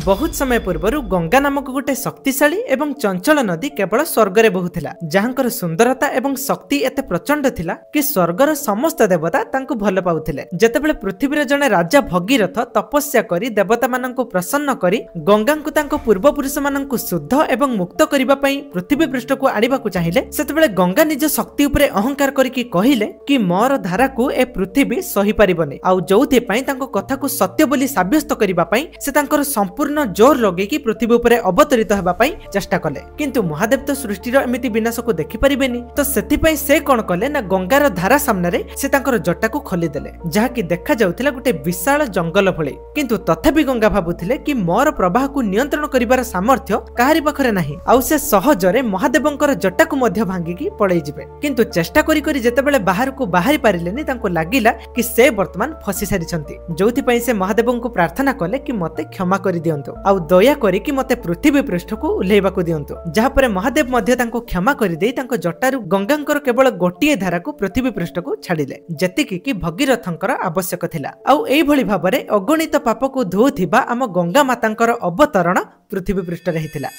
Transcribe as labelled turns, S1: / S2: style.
S1: बहुत समय पूर्वर गंगा नामक गोटे शक्तिशाली एवं चंचल नदी केवल स्वर्ग में बहुला जहांकर सुंदरता एवं शक्ति एते प्रचंड थिला कि स्वर्गर समस्त देवता तांको भल पाउथिले। जेतेबेले पृथ्वीर जने राजा भगीरथ तपस्या करी देवता मानंको प्रसन्न करी गंगांको तांको पूर्वपुरुष मानंको शुद्ध एवं मुक्त करिबा पई पृथ्वी पृष्ठ को आनिबाकु चाहिए। सेतेबेले गंगा निज शक्ति उपरे अहंकार करिकि कहिले कि मोर धारा को ए पृथ्वी सही परिबने आउ जोथि पई तांको कथा को सत्य बोली साब्यस्त करिबा पई से तांकर संपूर्ण जोर लगे कि पृथ्वी उपरे अवतरित हेबा पई चेष्टा कले। किंतु महादेव तो सृष्टिर एमिति विनाश को देखि परिबेनी, तो सेति पई से कोन कले ना गंगार धारा सामने रे से तांकर जटा को खोली देले जहा कि देखा जाउथिला गोटे विशाल जंगल भଳି। किंतु तथापि गंगा भाबुथिले कि मोर प्रवाह को नियंत्रण करिबार सामर्थ्य काहारी पाखरे नाही आउ से सहजरे महादेवंकर जटा को मध्य भांगिकी पळै जिवे। किंतु चेष्टा करी करी जेतेबेले बाहर को बाहरी पारिलेनी तांको लागिला कि से वर्तमान फसी सारिछंती, जोथि पई से महादेवंको प्रार्थना कले कि मते क्षमा करि दियंतु आउ दया करी कि मते पृथ्वी पृष्ठ को उल्लेबाकू दियंतु। जहा परे महादेव मध्य तांको क्षमा करि देई तांको जटारु गंगांकर केवल गोटिए धारा को पृथ्वी पृष्ठ को छाडिले जेतिकी कि भगीरथंकर आवश्यक थिला। आउ एई भଳି भाबरे अगणित पाप को धोउथिबा आम गंगा मातांकर अवतरण पृथ्वी पृष्ठ रे हिथिला।